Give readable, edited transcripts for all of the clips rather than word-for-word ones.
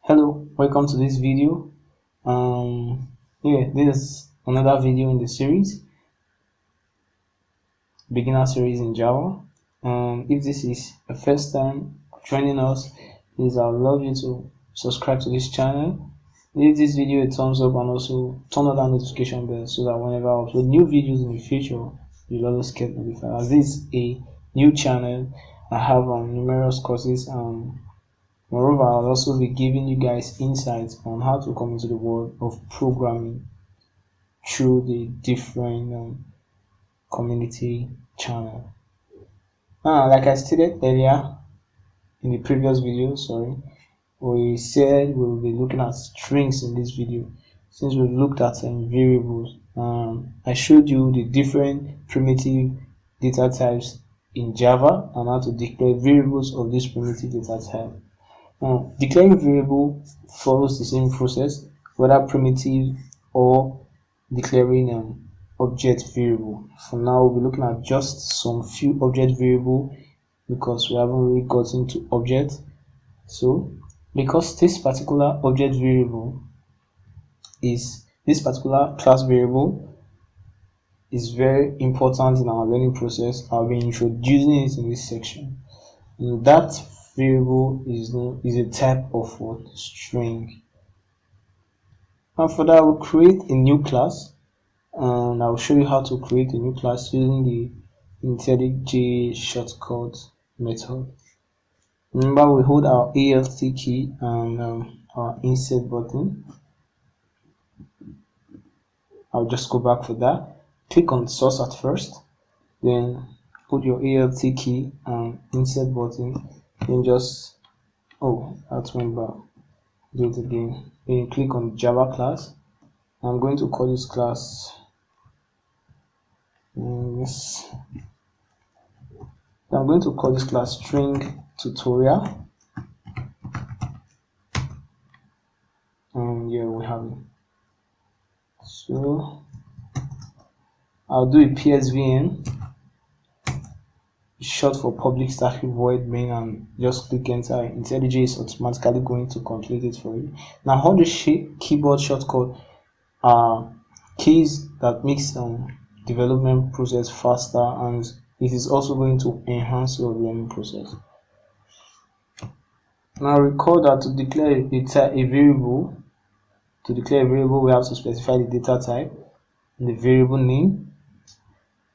Hello, welcome to this video. This is another video in the series, beginner series in Java. If this is the first time joining us, please I would love you to subscribe to this channel, give this video a thumbs up, and also turn on that notification bell so that whenever I upload new videos in the future, you'll always get notified. As this is a new channel, I have numerous courses. Moreover, I'll also be giving you guys insights on how to come into the world of programming through the different community channel. Like I stated earlier in the previous video, we said we'll be looking at strings in this video. Since we've looked at variables, I showed you the different primitive data types in Java and how to declare variables of this primitive data type. Declaring variable follows the same process, whether primitive or declaring object variable. For now, we'll be looking at just some few object variable because we haven't really gotten to object. So, because this particular object variable is this particular class variable is very important in our learning process, I'll be introducing it in this section. And that variable is a type of string. And for that, we'll create a new class, and I'll show you how to create a new class using the IntelliJ shortcut method. Remember, we hold our Alt key and our insert button. I'll just go back for that. Click on source at first, then put your Alt key and insert button. Then just that went back. Do it again. Then click on Java class. I'm going to call this class yes. I'm going to call this class string tutorial. And here we have it. So I'll do a PSVN, short for public static void main, and just click enter. IntelliJ is automatically going to complete it for you. Now, all the keyboard shortcut are keys that makes development process faster, and it is also going to enhance your learning process. Now, recall that to declare a variable, we have to specify the data type and the variable name.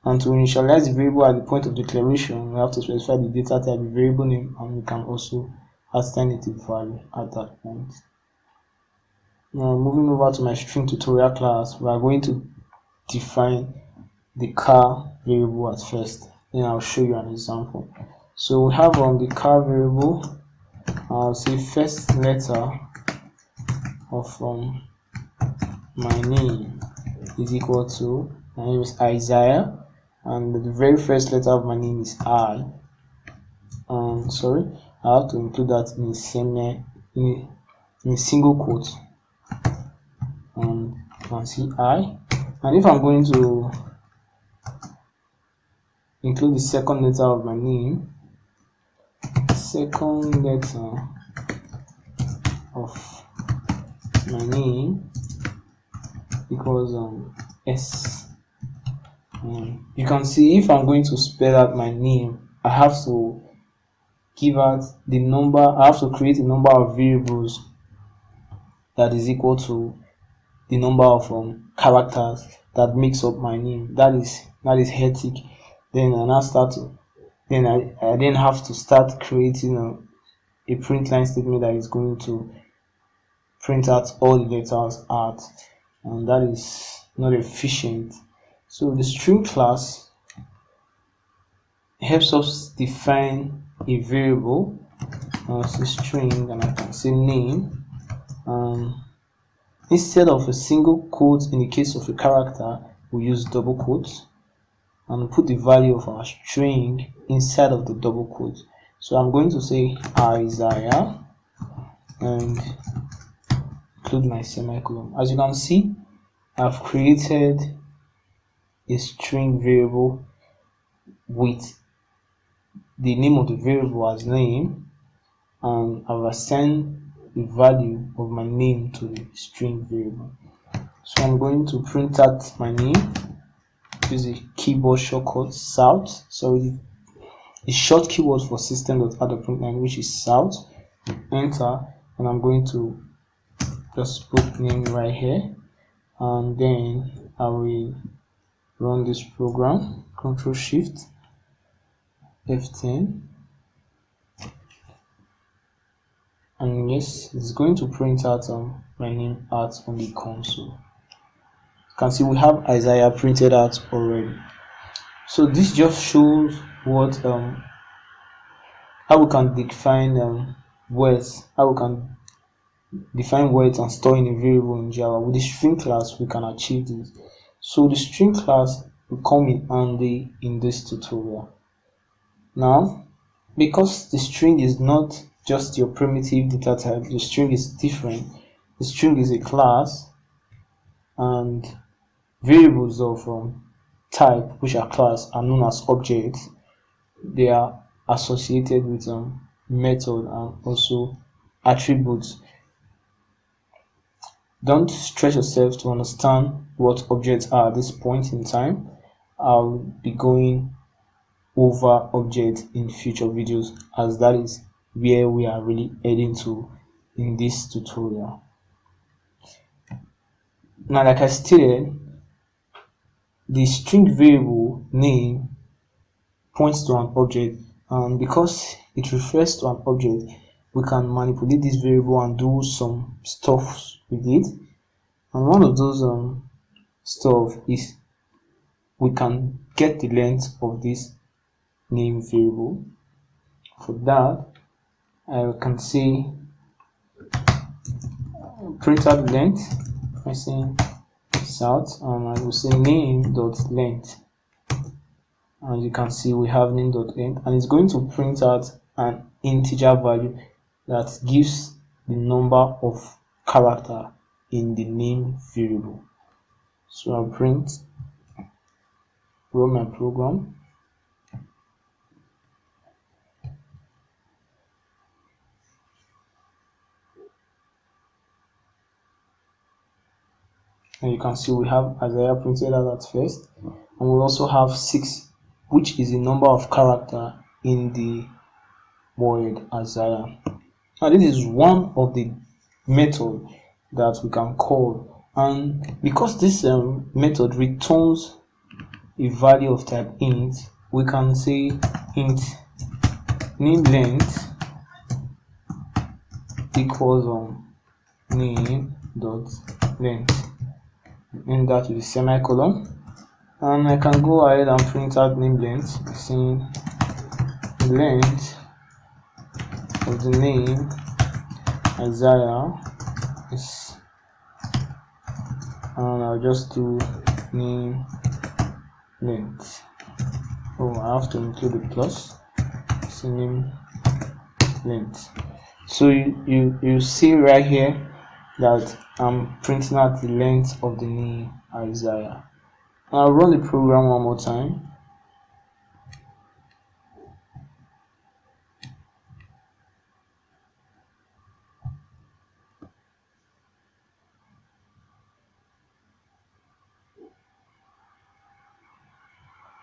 And to initialize the variable at the point of declaration, we have to specify the data type, the variable name, and we can also assign it a value at that point. Now, moving over to my string tutorial class, we are going to define the car variable at first. Then I'll show you an example. So we have on the car variable, I'll say first letter of my name is equal to, my name is Isaiah, and the very first letter of my name is I. I have to include that in a single quote. You can see I. And if I'm going to include the second letter of my name, equals S. You can see if I'm going to spell out my name, I have to give out the number. I have to create a number of variables that is equal to the number of characters that makes up my name. That is hectic. Then I then have to start creating a print line statement that is going to print out all the letters out, and that is not efficient. So the string class helps us define a variable. Say string, and I can say name. Instead of a single quote in the case of a character, we use double quotes and put the value of our string inside of the double quote. So I'm going to say Isaiah and include my semicolon. As you can see, I've created a string variable with the name of the variable as name, and I've assigned the value of my name to the string variable. So I'm going to print out my name, use the keyboard shortcut south. So the short keyword for system.out.println, which is south. Enter, and I'm going to just put name right here, and then I will run this program. Control Shift F10, and yes, it's going to print out my name out on the console. You can see we have Isaiah printed out already. So this just shows what how we can define words, how we can define words and store in a variable in Java. With the string class we can achieve this. So the string class will come in handy in this tutorial. Now, because the string is not just your primitive data type, the string is different. The string is a class, and variables of type, which are class, are known as objects. They are associated with method and also attributes. Don't stretch yourself to understand what objects are at this point in time. I'll be going over objects in future videos, as that is where we are really heading to in this tutorial. Now, like I stated, the string variable name points to an object, and because it refers to an object, we can manipulate this variable and do some stuff with it. And one of those stuff is we can get the length of this name variable. For that, I can say print out the length by saying south, and I will say name.length. And you can see we have name.length, and it's going to print out an integer value that gives the number of character in the name variable. So I'll run my program. And you can see we have Isaiah printed out at first, and we also have 6, which is the number of character in the word Isaiah. Now this is one of the method that we can call, and because this method returns a value of type int, we can say int name length equals name dot length, and that is a semicolon, and I can go ahead and print out name length, saying length of the name Isaiah is, and I'll just do name length. Oh, I have to include a plus. So name length. So you see right here that I'm printing out the length of the name Isaiah. I'll run the program one more time.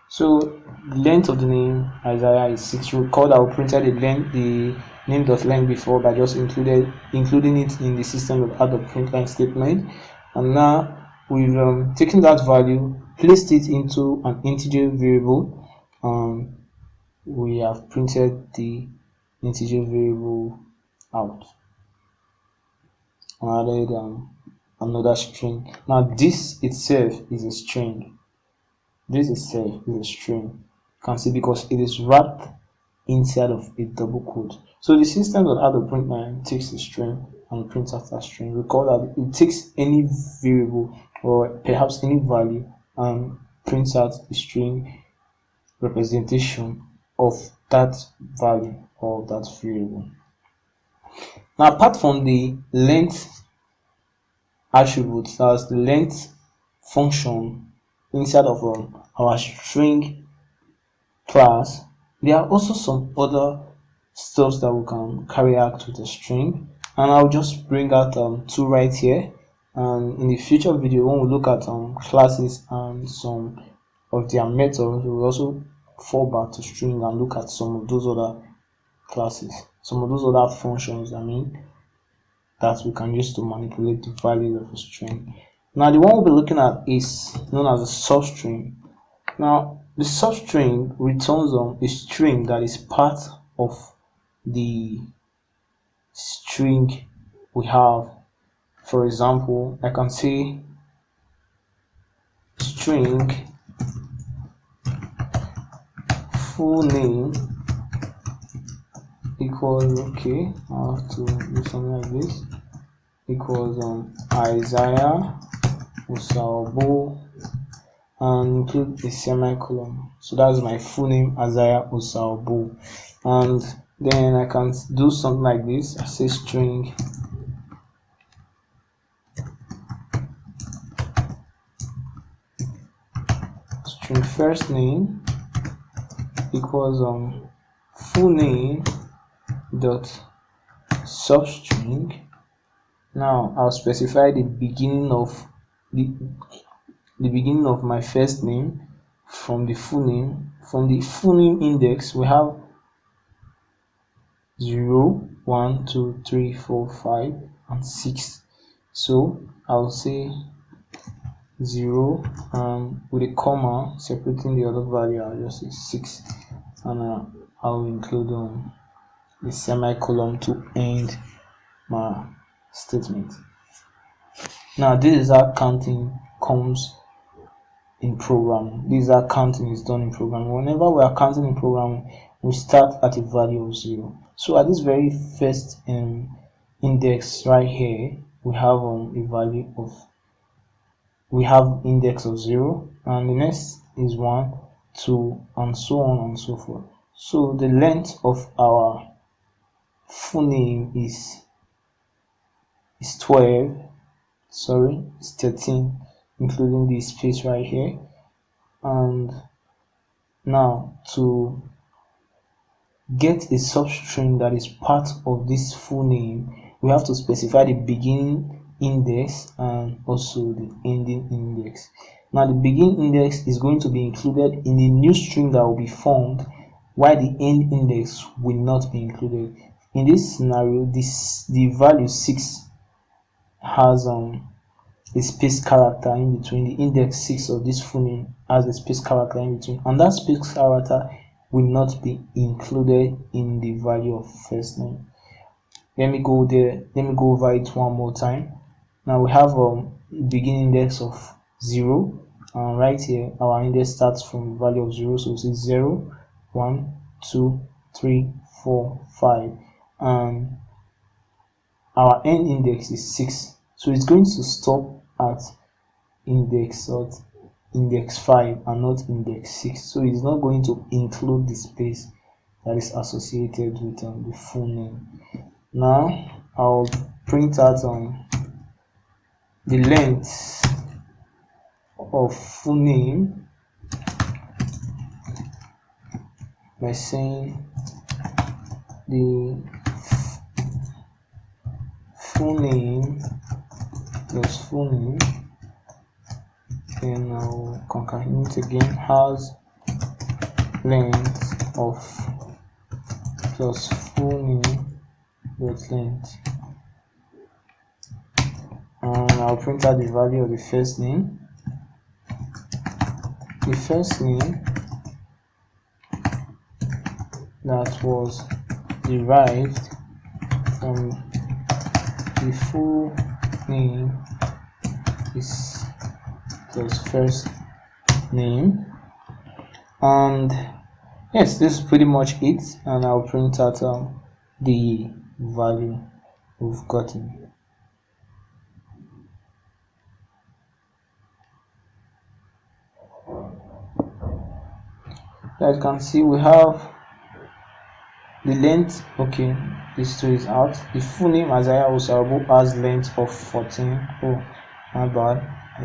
So the length of the name Isaiah is 6. Recall that we printed the name.length before by just including it in the system.out.println statement, and now we've taken that value, placed it into an integer variable, and we have printed the integer variable out and added another string. Now this itself is a string. This itself is a string. You can see because it is wrapped inside of a double quote. So the system.out.println takes a string and prints out that string. Recall that it takes any variable or perhaps any value and prints out the string representation of that value or that variable. Now, apart from the length attribute, that's the length function inside of our string class, there are also some other stuff that we can carry out with a string, and I'll just bring out two right here. And in the future video, when we look at classes and some of their methods, we will also fall back to string and look at some of those other classes, some of those other functions, that we can use to manipulate the values of a string. Now the one we'll be looking at is known as a substring. Now the substring returns a string that is part of the string we have. For example, I can say string full name equals, okay, I have to do something like this, equals Isaiah Osabo, and include a semicolon. So that's my full name, Isaiah Osabo. And then I can do something like this. I say string first name equals full name dot substring. Now I'll specify the beginning of my first name from the full name. From the full name index, we have 0, 1, 2, 3, 4, 5, and 6. So I'll say 0 with a comma separating the other value. I'll just say 6, and I'll include the semicolon to end my statement. Now this is how counting comes in programming. This is how counting is done in programming. Whenever we are counting in programming, we start at a value of 0. So at this very first index right here, we have we have index of 0, and the next is 1, 2, and so on and so forth. So the length of our full name is 12, sorry, it's 13, including the space right here. And now to get a substring that is part of this full name, we have to specify the beginning index and also the ending index. Now the beginning index is going to be included in the new string that will be formed, while the end index will not be included. In this scenario, the value 6 has a space character in between. The index 6 of this full name has a space character in between, and that space character will not be included in the value of first name. Let me go over it one more time. Now we have beginning index of 0, and right here our index starts from the value of 0, so it's 0, 1, 2, 3, 4, 5, and our end index is 6, so it's going to stop at index 5 and not index 6. So it's not going to include the space that is associated with the full name. Now I'll print out the length of full name by saying the full name plus full name, then I'll concatenate again, has length of plus full name dot length, and I'll print out the value of the first name. The first name that was derived from the full name is plus first name. And yes, this is pretty much it, and I'll print out the value we've gotten. As you can see, we have the length. Okay, this 2 is out. The full name Isaiah Osabo has length of 14. Oh, my bad, I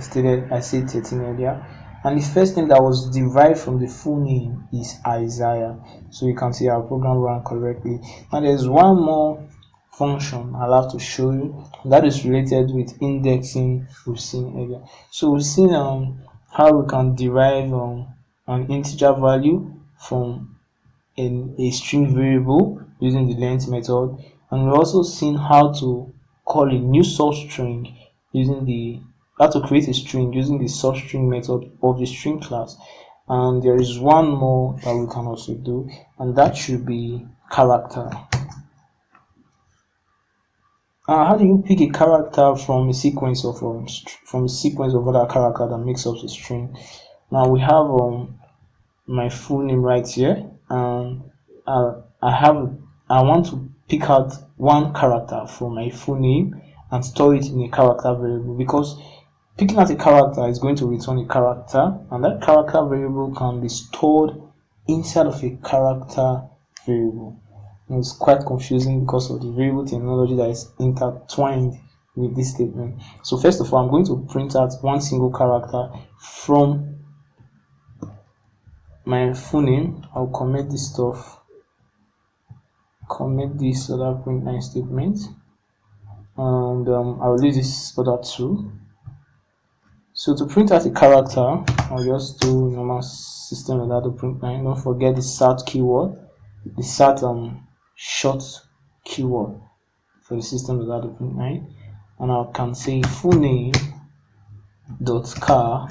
said 13 earlier. And the first name that was derived from the full name is Isaiah. So you can see our program ran correctly. And there's one more function I'll have to show you. That is related with indexing we've seen earlier. So we've seen how we can derive an integer value from a string variable using the length method, and we've also seen how to call a new substring using how to create a string using the substring method of the string class. And there is one more that we can also do, and that should be character. How do you pick a character from a sequence of other characters that makes up the string? Now we have my full name right here, and I want to pick out one character from my full name and store it in a character variable, because picking out a character is going to return a character, and that character variable can be stored inside of a character variable. And it's quite confusing because of the variable terminology that is intertwined with this statement. So first of all, I'm going to print out one single character from my full name. I'll comment this stuff, comment this other print line statement, and I'll leave this other two. So to print out a character, I'll just do normal system without the print line. Don't forget the sat keyword, the sat short keyword for the system without the print line, and I can say full name dot char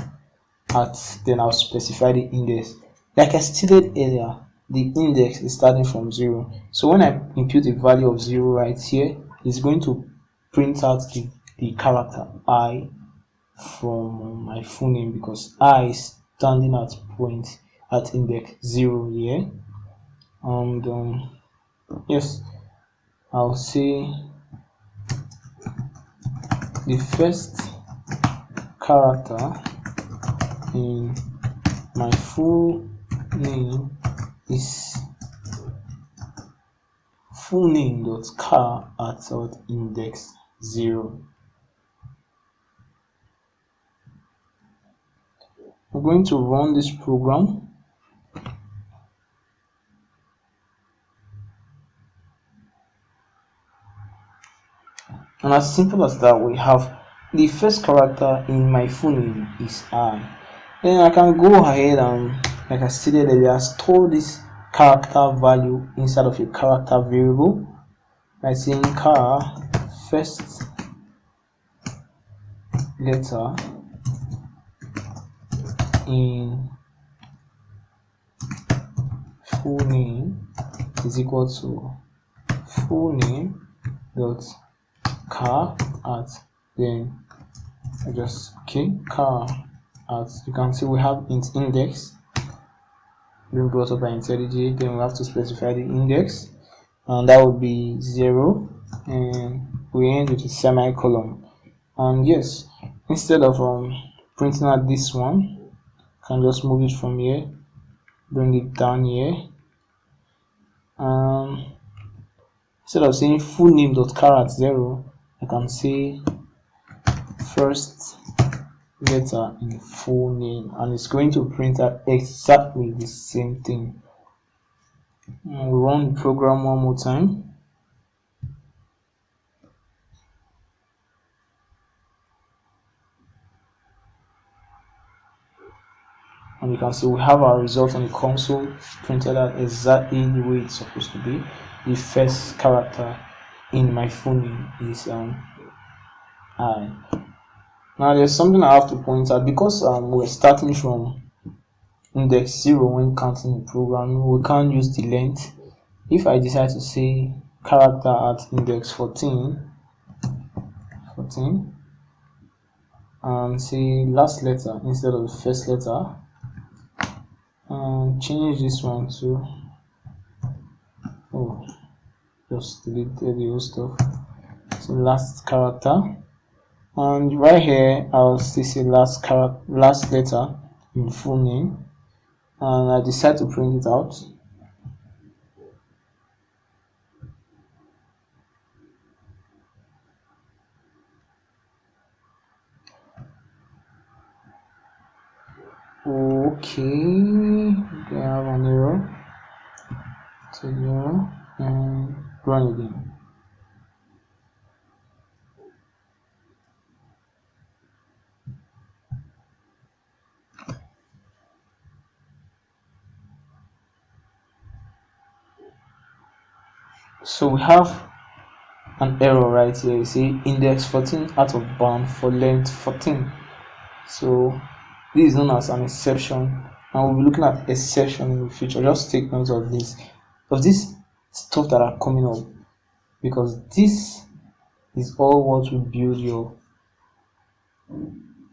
at, then I'll specify the index. Like I stated earlier, the index is starting from 0. So when I input a value of 0 right here, it's going to print out the character I from my full name, because I is standing at index 0 here. And yes, I'll say the first character in my full name is full name dot char at index 0. I'm going to run this program. And as simple as that, we have the first character in my full name is I. Then I can go ahead and, like I stated earlier, store this character value inside of a character variable by saying char first letter in full name is equal to full name dot char at, then I just char at, you can see we have int index being brought up by IntelliJ. Then we have to specify the index, and that would be 0, and we end with a semicolon. And yes, instead of printing out this one, I can just move it from here, bring it down here. Instead of saying full name dot char at 0, I can say first letter in full name, and it's going to print out exactly the same thing. I'll run the program one more time. And you can see we have our result on the console printed out exactly the way it's supposed to be. The first character in my full name is I. Now there's something I have to point out, because we're starting from index 0 when counting the program. We can't use the length. If I decide to say character at index 14 and say last letter instead of the first letter, and change this one to just delete the old stuff, so last character, and right here I'll still say last letter in full name, and I decide to print it out. Okay, I have an error, so yeah, and run again. So we have an error right here. You see index 14 out of bound for length 14. So this is known as an exception, and we'll be looking at exception in the future. Just take note of this stuff that are coming up, because this is all what will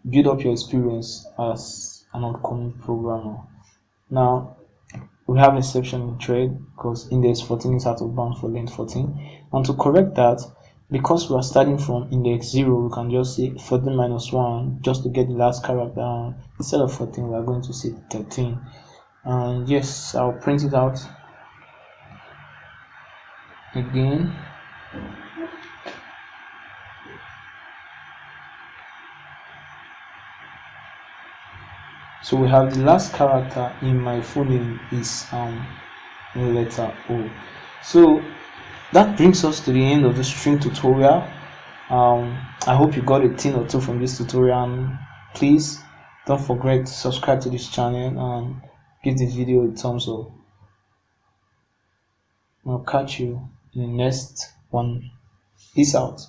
build up your experience as an upcoming programmer. Now we have exception in trade because index 14 is out of bound for length 14, and to correct that, because we are starting from index 0, we can just say 14 minus 1 just to get the last character, and instead of 14 we are going to say 13. And yes, I'll print it out again. So we have the last character in my full name is letter O. So that brings us to the end of the string tutorial. I hope you got a thing or two from this tutorial, and please don't forget to subscribe to this channel and give the video a thumbs up. I'll catch you in the next one. Peace out.